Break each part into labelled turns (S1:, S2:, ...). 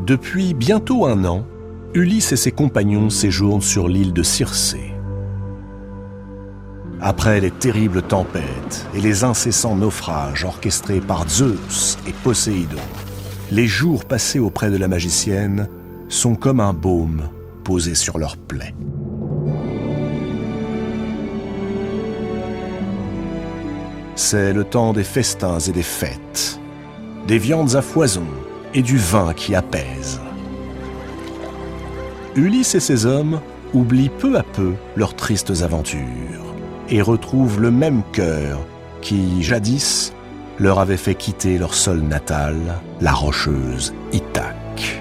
S1: Depuis bientôt 1 an, Ulysse et ses compagnons séjournent sur l'île de Circé. Après les terribles tempêtes et les incessants naufrages orchestrés par Zeus et Poséidon, les jours passés auprès de la magicienne sont comme un baume posé sur leurs plaies. C'est le temps des festins et des fêtes, des viandes à foison et du vin qui apaise. Ulysse et ses hommes oublient peu à peu leurs tristes aventures et retrouvent le même cœur qui, jadis, leur avait fait quitter leur sol natal, la rocheuse Ithaque.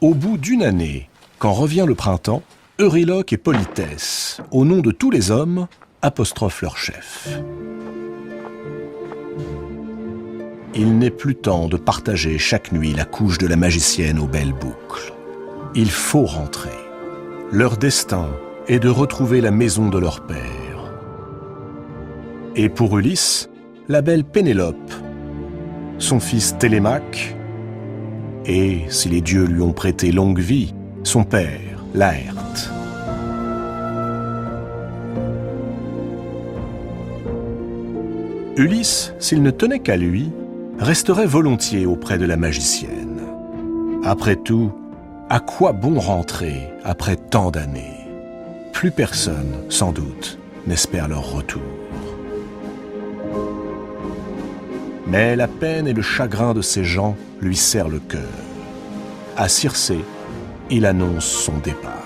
S1: Au bout d'1 année, quand revient le printemps, Euryloque et Polythèse, au nom de tous les hommes, apostrophent leur chef. Il n'est plus temps de partager chaque nuit la couche de la magicienne aux belles boucles. Il faut rentrer. Leur destin est de retrouver la maison de leur père. Et pour Ulysse, la belle Pénélope, son fils Télémaque, et, si les dieux lui ont prêté longue vie, son père, Laërte. Ulysse, s'il ne tenait qu'à lui, resterait volontiers auprès de la magicienne. Après tout, à quoi bon rentrer après tant d'années? Plus personne, sans doute, n'espère leur retour. Mais la peine et le chagrin de ces gens lui serrent le cœur. À Circé, il annonce son départ.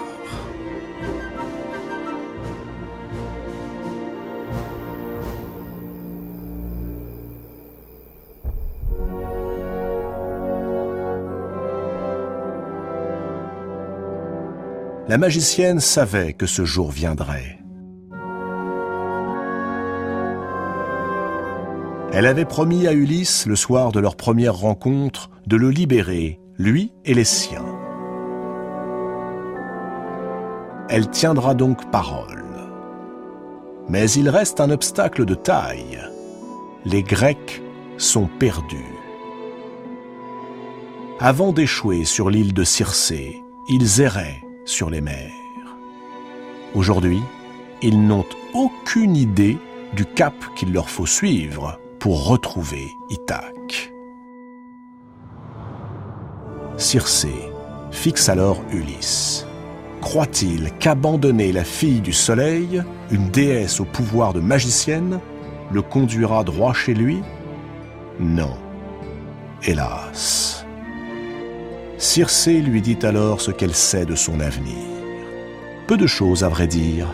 S1: La magicienne savait que ce jour viendrait. Elle avait promis à Ulysse, le soir de leur première rencontre, de le libérer, lui et les siens. Elle tiendra donc parole. Mais il reste un obstacle de taille. Les Grecs sont perdus. Avant d'échouer sur l'île de Circé, ils erraient sur les mers. Aujourd'hui, ils n'ont aucune idée du cap qu'il leur faut suivre pour retrouver Ithaque. Circé fixe alors Ulysse. Croit-il qu'abandonner la fille du soleil, une déesse au pouvoir de magicienne, le conduira droit chez lui? Non, hélas. Circé lui dit alors ce qu'elle sait de son avenir. Peu de choses à vrai dire,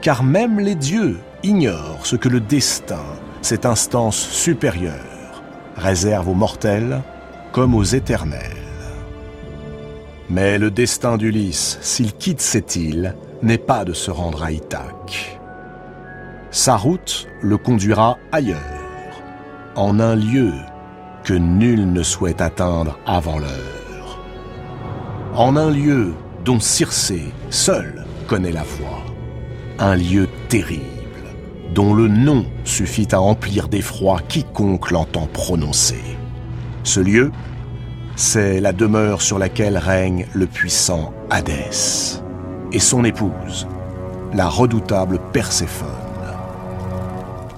S1: car même les dieux ignorent ce que le destin, cette instance supérieure, réserve aux mortels comme aux éternels. Mais le destin d'Ulysse, s'il quitte cette île, n'est pas de se rendre à Ithaque. Sa route le conduira ailleurs, en un lieu que nul ne souhaite atteindre avant l'heure. En un lieu dont Circé, seul, connaît la voie. Un lieu terrible, dont le nom suffit à emplir d'effroi quiconque l'entend prononcer. Ce lieu, c'est la demeure sur laquelle règne le puissant Hadès et son épouse, la redoutable Perséphone.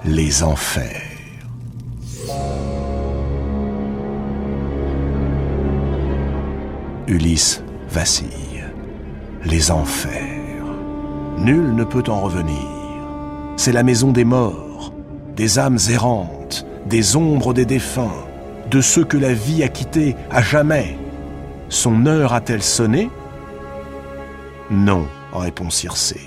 S1: Les enfers. Ulysse vacille. Les enfers. Nul ne peut en revenir. C'est la maison des morts, des âmes errantes, des ombres des défunts, de ceux que la vie a quittés à jamais. Son heure a-t-elle sonné? Non, répond Circé.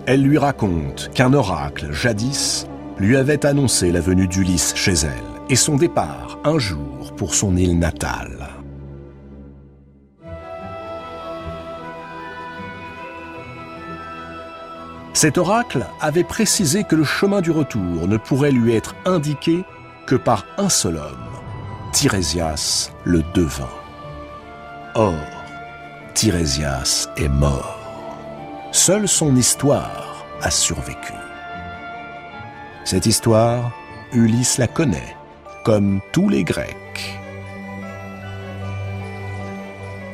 S1: Elle lui raconte qu'un oracle, jadis, lui avait annoncé la venue d'Ulysse chez elle et son départ un jour pour son île natale. Cet oracle avait précisé que le chemin du retour ne pourrait lui être indiqué que par un seul homme, Tirésias le devin. Or, Tirésias est mort. Seule son histoire a survécu. Cette histoire, Ulysse la connaît comme tous les Grecs.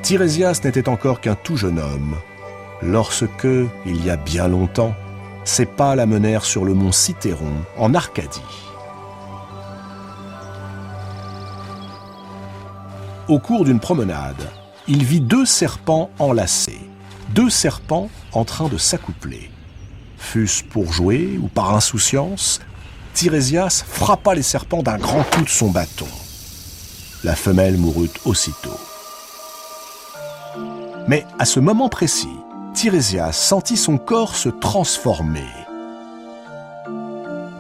S1: Tirésias n'était encore qu'un tout jeune homme, lorsque, il y a bien longtemps, ses pas l'amenèrent sur le mont Cithéron, en Arcadie. Au cours d'une promenade, il vit 2 serpents enlacés, 2 serpents en train de s'accoupler. Fût-ce pour jouer ou par insouciance, Tirésias frappa les serpents d'un grand coup de son bâton. La femelle mourut aussitôt. Mais à ce moment précis, Tirésias sentit son corps se transformer.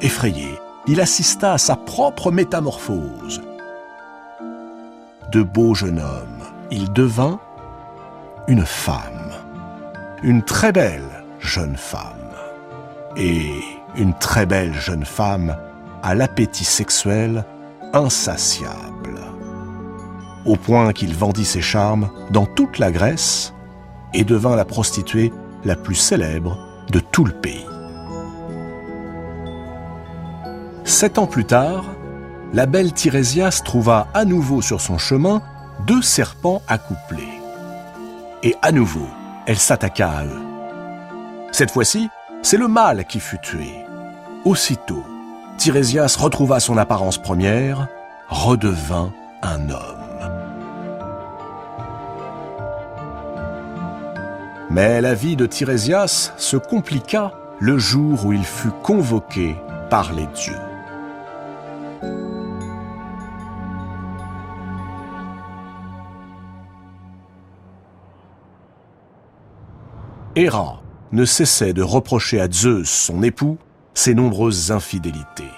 S1: Effrayé, il assista à sa propre métamorphose. De beau jeune homme, il devint une femme, une très belle jeune femme. Et une très belle jeune femme à l'appétit sexuel insatiable, au point qu'il vendit ses charmes dans toute la Grèce et devint la prostituée la plus célèbre de tout le pays. 7 ans plus tard, la belle Tirésias trouva à nouveau sur son chemin 2 serpents accouplés. Et à nouveau, elle s'attaqua à eux. Cette fois-ci, c'est le mâle qui fut tué. Aussitôt, Tirésias retrouva son apparence première, redevint un homme. Mais la vie de Tirésias se compliqua le jour où il fut convoqué par les dieux. Héra ne cessait de reprocher à Zeus, son époux, ses nombreuses infidélités.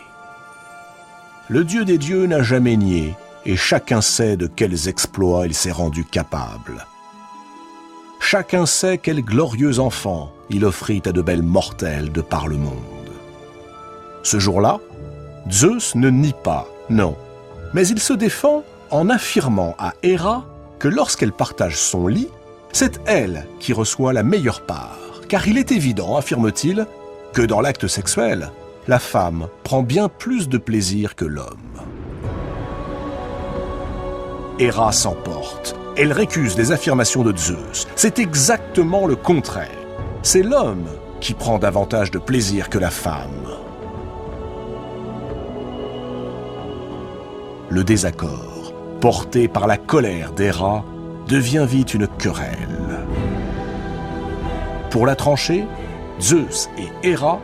S1: Le dieu des dieux n'a jamais nié, et chacun sait de quels exploits il s'est rendu capable. Chacun sait quel glorieux enfant il offrit à de belles mortelles de par le monde. Ce jour-là, Zeus ne nie pas, non, mais il se défend en affirmant à Héra que lorsqu'elle partage son lit, c'est elle qui reçoit la meilleure part, car il est évident, affirme-t-il, que dans l'acte sexuel, la femme prend bien plus de plaisir que l'homme. Héra s'emporte. Elle récuse les affirmations de Zeus. C'est exactement le contraire. C'est l'homme qui prend davantage de plaisir que la femme. Le désaccord, porté par la colère d'Héra, devient vite une querelle. Pour la trancher, Zeus et Héra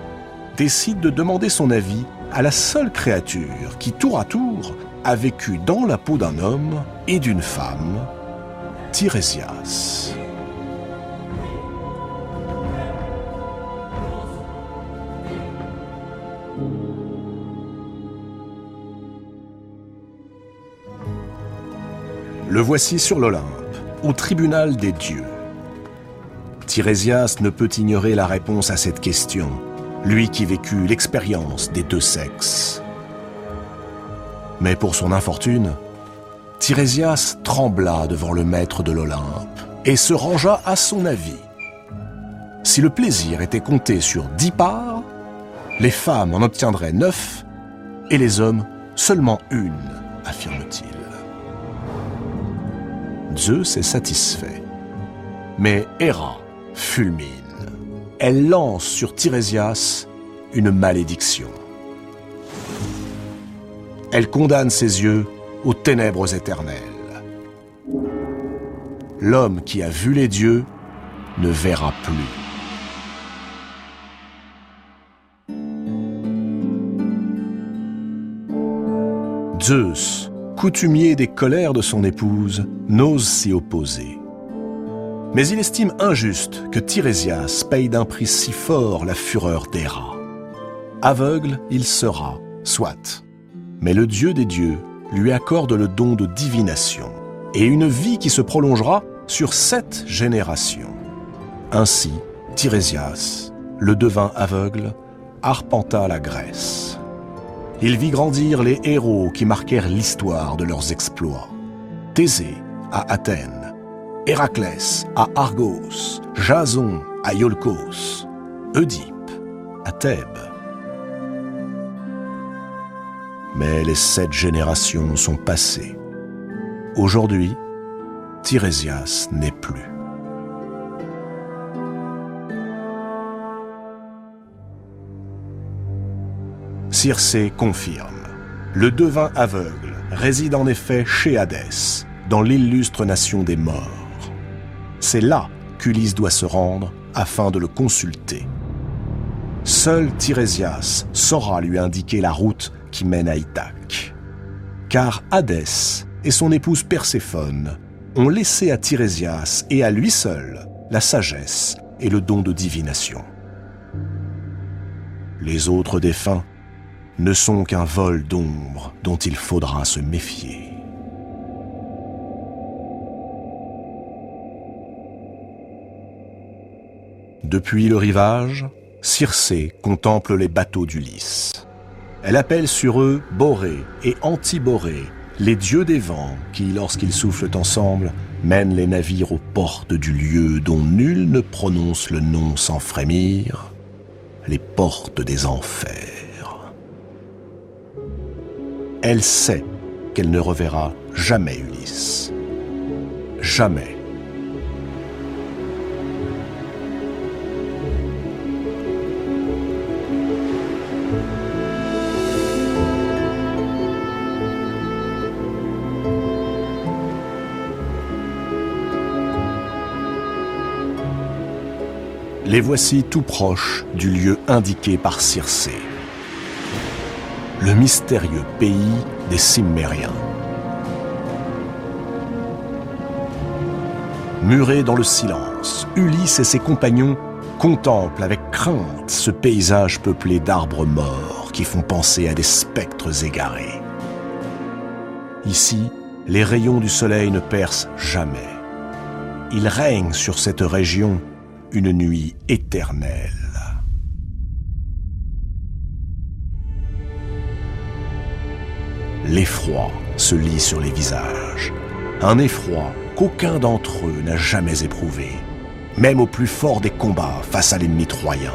S1: décident de demander son avis à la seule créature qui, tour à tour, a vécu dans la peau d'un homme et d'une femme, Tirésias. Le voici sur l'Olympe, au tribunal des dieux. Tirésias ne peut ignorer la réponse à cette question, lui qui vécut l'expérience des 2 sexes. Mais pour son infortune, Tirésias trembla devant le maître de l'Olympe et se rangea à son avis. Si le plaisir était compté sur 10 parts, les femmes en obtiendraient 9 et les hommes seulement 1, affirme-t-il. Zeus est satisfait. Mais Héra fulmine. Elle lance sur Tirésias une malédiction. Elle condamne ses yeux aux ténèbres éternelles. L'homme qui a vu les dieux ne verra plus. Zeus, coutumier des colères de son épouse, n'ose s'y opposer. Mais il estime injuste que Tirésias paye d'un prix si fort la fureur d'Héra. Aveugle, il sera, soit. Mais le dieu des dieux lui accorde le don de divination et une vie qui se prolongera sur 7 générations. Ainsi, Tirésias, le devin aveugle, arpenta la Grèce. Il vit grandir les héros qui marquèrent l'histoire de leurs exploits. Thésée à Athènes, Héraclès à Argos, Jason à Iolcos, Oedipe à Thèbes. Mais les 7 générations sont passées. Aujourd'hui, Tirésias n'est plus. Circé confirme. Le devin aveugle réside en effet chez Hadès, dans l'illustre nation des morts. C'est là qu'Ulysse doit se rendre afin de le consulter. Seul Tirésias saura lui indiquer la route qui mène à Ithaque. Car Hadès et son épouse Perséphone ont laissé à Tirésias et à lui seul la sagesse et le don de divination. Les autres défunts ne sont qu'un vol d'ombre dont il faudra se méfier. Depuis le rivage, Circé contemple les bateaux d'Ulysse. Elle appelle sur eux Borée et Antiborée, les dieux des vents qui, lorsqu'ils soufflent ensemble, mènent les navires aux portes du lieu dont nul ne prononce le nom sans frémir, les portes des enfers. Elle sait qu'elle ne reverra jamais Ulysse. Jamais. Les voici tout proches du lieu indiqué par Circé. Le mystérieux pays des Cimmériens. Murés dans le silence, Ulysse et ses compagnons contemplent avec crainte ce paysage peuplé d'arbres morts qui font penser à des spectres égarés. Ici, les rayons du soleil ne percent jamais. Il règne sur cette région une nuit éternelle. L'effroi se lit sur les visages, un effroi qu'aucun d'entre eux n'a jamais éprouvé, même au plus fort des combats face à l'ennemi troyen.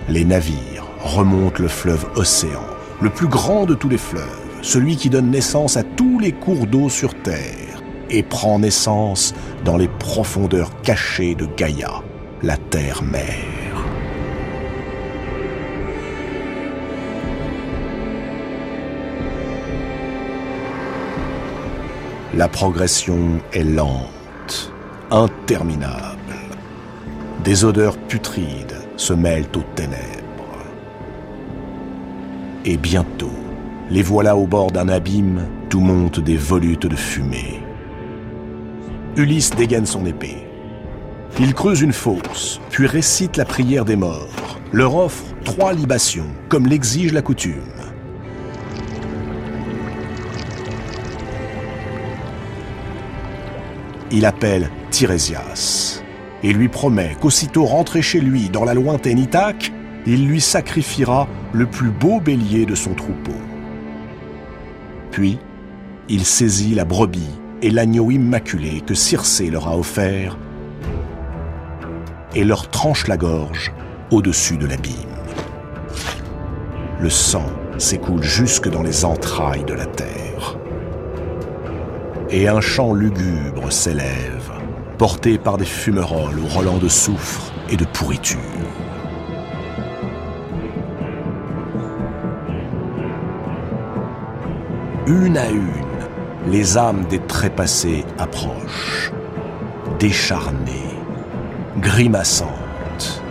S1: Les navires remontent le fleuve Océan, le plus grand de tous les fleuves, celui qui donne naissance à tous les cours d'eau sur terre, et prend naissance dans les profondeurs cachées de Gaïa, la terre-mère. La progression est lente, interminable. Des odeurs putrides se mêlent aux ténèbres. Et bientôt, les voilà au bord d'un abîme d'où montent des volutes de fumée. Ulysse dégaine son épée. Il creuse une fosse, puis récite la prière des morts, leur offre 3 libations, comme l'exige la coutume. Il appelle Tirésias et lui promet qu'aussitôt rentré chez lui dans la lointaine Ithaque, il lui sacrifiera le plus beau bélier de son troupeau. Puis, il saisit la brebis et l'agneau immaculé que Circé leur a offert et leur tranche la gorge au-dessus de l'abîme. Le sang s'écoule jusque dans les entrailles de la terre. Et un chant lugubre s'élève, porté par des fumerolles au relent de soufre et de pourriture. Une à une, les âmes des trépassés approchent, décharnées, grimaçantes.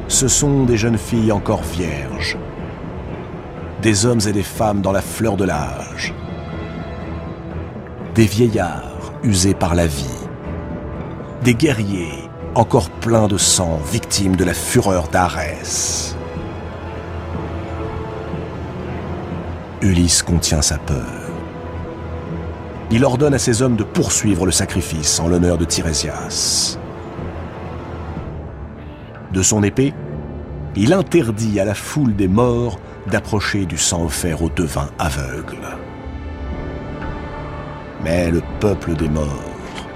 S1: Ce sont des jeunes filles encore vierges, des hommes et des femmes dans la fleur de l'âge, des vieillards usés par la vie, des guerriers encore pleins de sang, victimes de la fureur d'Arès. Ulysse contient sa peur. Il ordonne à ses hommes de poursuivre le sacrifice en l'honneur de Tirésias. De son épée, il interdit à la foule des morts d'approcher du sang offert aux devins aveugles. Mais le peuple des morts,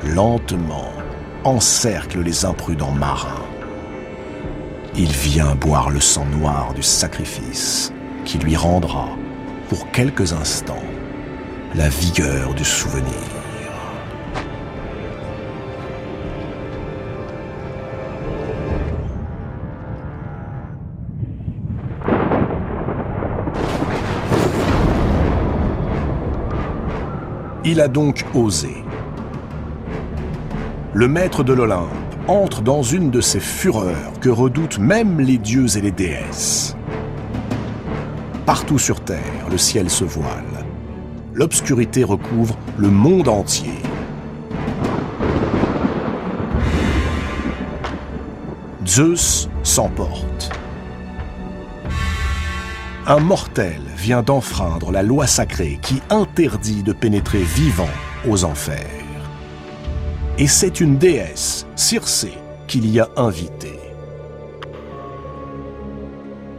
S1: lentement, encercle les imprudents marins. il vient boire le sang noir du sacrifice qui lui rendra, pour quelques instants, la vigueur du souvenir. Il a donc osé. Le maître de l'Olympe entre dans une de ces fureurs que redoutent même les dieux et les déesses. Partout sur Terre, le ciel se voile. L'obscurité recouvre le monde entier. Zeus s'emporte. Un mortel vient d'enfreindre la loi sacrée qui interdit de pénétrer vivant aux enfers. Et c'est une déesse, Circé, qu'il y a invitée.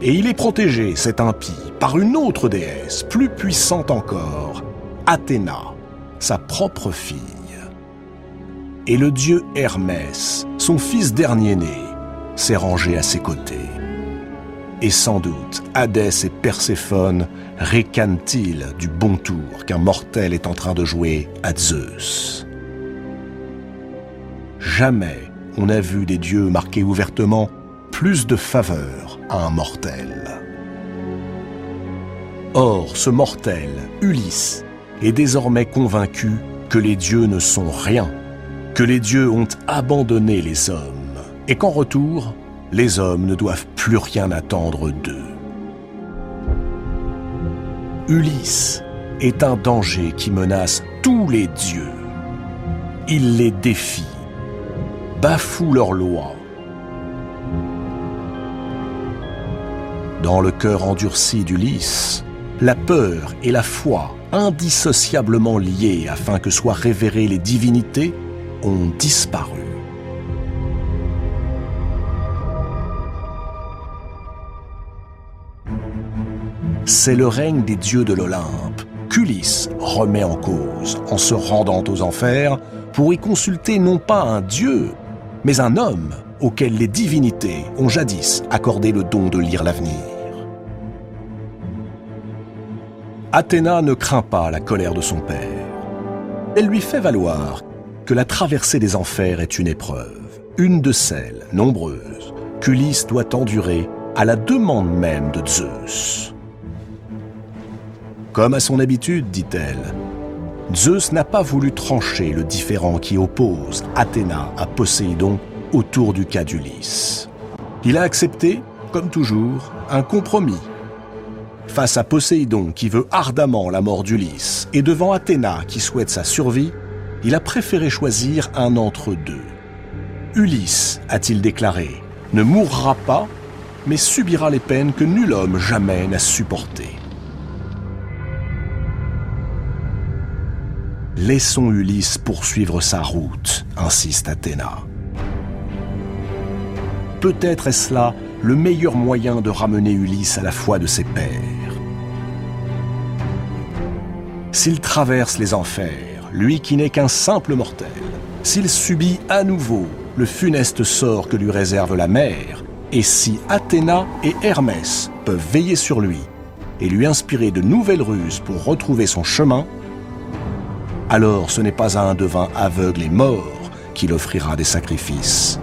S1: Et il est protégé, cet impie, par une autre déesse, plus puissante encore, Athéna, sa propre fille. Et le dieu Hermès, son fils dernier-né, s'est rangé à ses côtés. Et sans doute, Hadès et Perséphone ricanent-ils du bon tour qu'un mortel est en train de jouer à Zeus. Jamais on n'a vu des dieux marquer ouvertement plus de faveur à un mortel. Or, ce mortel, Ulysse, est désormais convaincu que les dieux ne sont rien, que les dieux ont abandonné les hommes, et qu'en retour, les hommes ne doivent plus rien attendre d'eux. Ulysse est un danger qui menace tous les dieux. Il les défie, bafoue leurs lois. Dans le cœur endurci d'Ulysse, la peur et la foi, indissociablement liées afin que soient révérées les divinités, ont disparu. C'est le règne des dieux de l'Olympe qu'Ulysse remet en cause en se rendant aux enfers pour y consulter non pas un dieu, mais un homme auquel les divinités ont jadis accordé le don de lire l'avenir. Athéna ne craint pas la colère de son père. Elle lui fait valoir que la traversée des enfers est une épreuve, une de celles, nombreuses, qu'Ulysse doit endurer à la demande même de Zeus. Comme à son habitude, dit-elle, Zeus n'a pas voulu trancher le différend qui oppose Athéna à Poséidon autour du cas d'Ulysse. Il a accepté, comme toujours, un compromis. Face à Poséidon qui veut ardemment la mort d'Ulysse et devant Athéna qui souhaite sa survie, il a préféré choisir un entre deux. Ulysse, a-t-il déclaré, ne mourra pas, mais subira les peines que nul homme jamais n'a supportées. Laissons Ulysse poursuivre sa route, insiste Athéna. Peut-être est-ce là le meilleur moyen de ramener Ulysse à la foi de ses pairs. S'il traverse les enfers, lui qui n'est qu'un simple mortel, s'il subit à nouveau le funeste sort que lui réserve la mer, et si Athéna et Hermès peuvent veiller sur lui et lui inspirer de nouvelles ruses pour retrouver son chemin, alors ce n'est pas à un devin aveugle et mort qu'il offrira des sacrifices,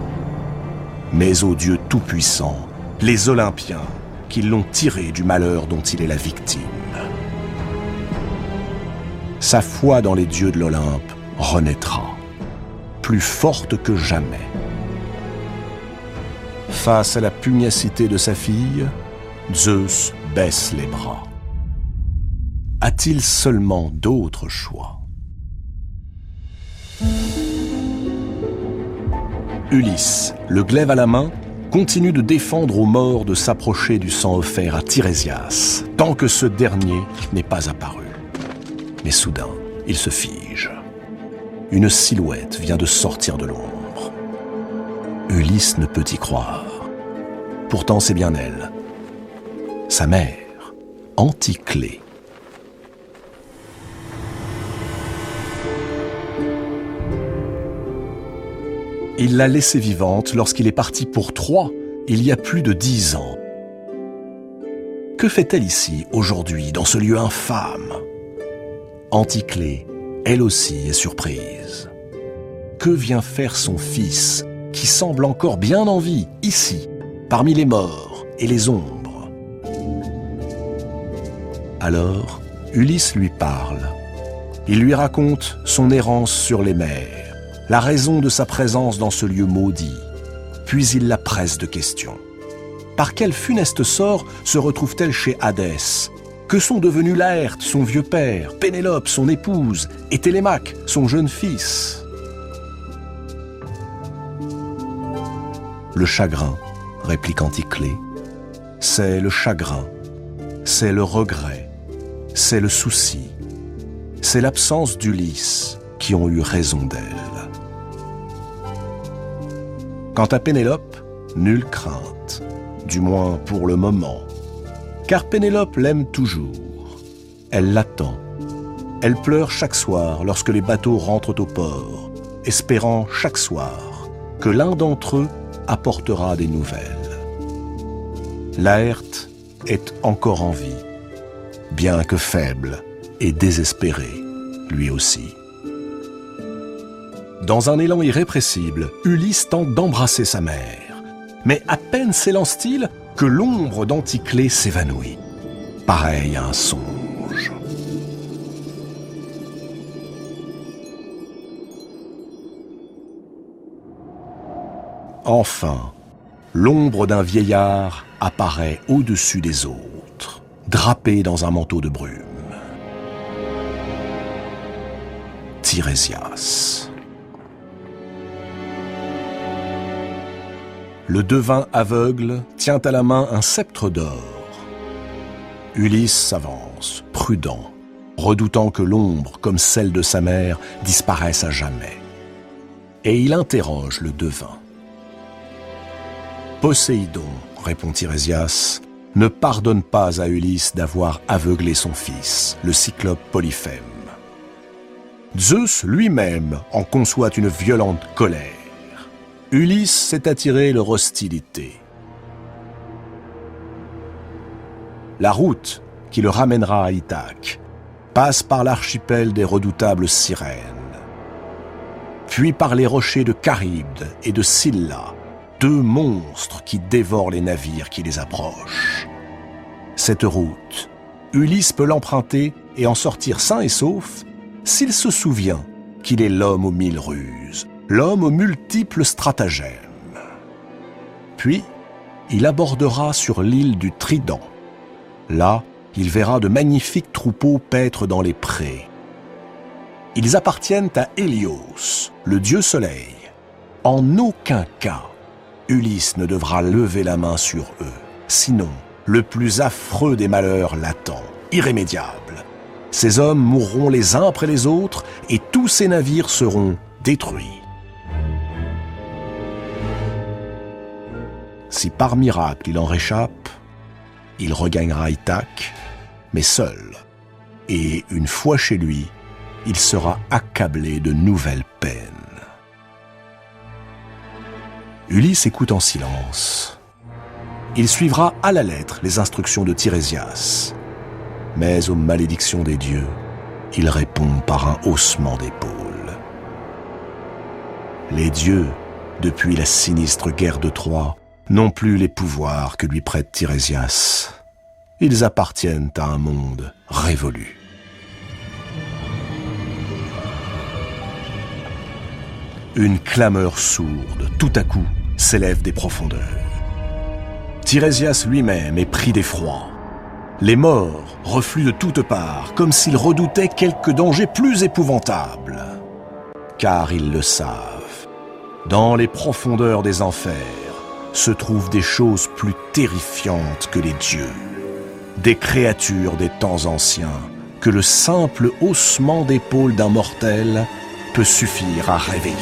S1: mais au Dieu tout-puissant, les Olympiens, qui l'ont tiré du malheur dont il est la victime. Sa foi dans les dieux de l'Olympe renaîtra, plus forte que jamais. Face à la pugnacité de sa fille, Zeus baisse les bras. A-t-il seulement d'autres choix ? Ulysse, le glaive à la main, continue de défendre aux morts de s'approcher du sang offert à Tirésias, tant que ce dernier n'est pas apparu. Mais soudain, il se fige. Une silhouette vient de sortir de l'ombre. Ulysse ne peut y croire. Pourtant, c'est bien elle, sa mère, Anticlée. Il l'a laissée vivante lorsqu'il est parti pour Troie, il y a plus de 10 ans. Que fait-elle ici, aujourd'hui, dans ce lieu infâme? Anticlée, elle aussi, est surprise. Que vient faire son fils, qui semble encore bien en vie, ici, parmi les morts et les ombres? Alors, Ulysse lui parle. Il lui raconte son errance sur les mers, la raison de sa présence dans ce lieu maudit. Puis il la presse de questions. Par quel funeste sort se retrouve-t-elle chez Hadès? Que sont devenus Laërte, son vieux père, Pénélope, son épouse, et Télémaque, son jeune fils? Le chagrin, réplique Anticlée, c'est le chagrin, c'est le regret, c'est le souci, c'est l'absence d'Ulysse qui ont eu raison d'elle. Quant à Pénélope, nulle crainte, du moins pour le moment, car Pénélope l'aime toujours. Elle l'attend. Elle pleure chaque soir lorsque les bateaux rentrent au port, espérant chaque soir que l'un d'entre eux apportera des nouvelles. Laërte est encore en vie, bien que faible et désespéré, lui aussi. Dans un élan irrépressible, Ulysse tente d'embrasser sa mère. Mais à peine s'élance-t-il que l'ombre d'Anticlée s'évanouit, pareil à un songe. Enfin, l'ombre d'un vieillard apparaît au-dessus des autres, drapé dans un manteau de brume. Tirésias. Le devin aveugle tient à la main un sceptre d'or. Ulysse s'avance, prudent, redoutant que l'ombre, comme celle de sa mère, disparaisse à jamais. Et il interroge le devin. Poséidon, répond Tirésias, ne pardonne pas à Ulysse d'avoir aveuglé son fils, le cyclope Polyphème. Zeus lui-même en conçoit une violente colère. Ulysse s'est attiré leur hostilité. La route qui le ramènera à Ithaque passe par l'archipel des redoutables sirènes, puis par les rochers de Charybde et de Scylla, deux monstres qui dévorent les navires qui les approchent. Cette route, Ulysse peut l'emprunter et en sortir sain et sauf s'il se souvient qu'il est l'homme aux 1000 ruses, l'homme aux multiples stratagèmes. Puis, il abordera sur l'île du Trident. Là, il verra de magnifiques troupeaux paître dans les prés. Ils appartiennent à Hélios, le dieu soleil. En aucun cas, Ulysse ne devra lever la main sur eux, sinon le plus affreux des malheurs l'attend, irrémédiable. Ces hommes mourront les uns après les autres et tous ces navires seront détruits. Si par miracle il en réchappe, il regagnera Ithaque, mais seul. Et une fois chez lui, il sera accablé de nouvelles peines. Ulysse écoute en silence. Il suivra à la lettre les instructions de Tirésias. Mais aux malédictions des dieux, il répond par un haussement d'épaules. Les dieux, depuis la sinistre guerre de Troie, n'ont plus les pouvoirs que lui prête Tirésias. Ils appartiennent à un monde révolu. Une clameur sourde, tout à coup, s'élève des profondeurs. Tirésias lui-même est pris d'effroi. Les morts refluent de toutes parts, comme s'ils redoutaient quelque danger plus épouvantable. Car ils le savent, dans les profondeurs des enfers se trouvent des choses plus terrifiantes que les dieux, des créatures des temps anciens que le simple haussement d'épaule d'un mortel peut suffire à réveiller.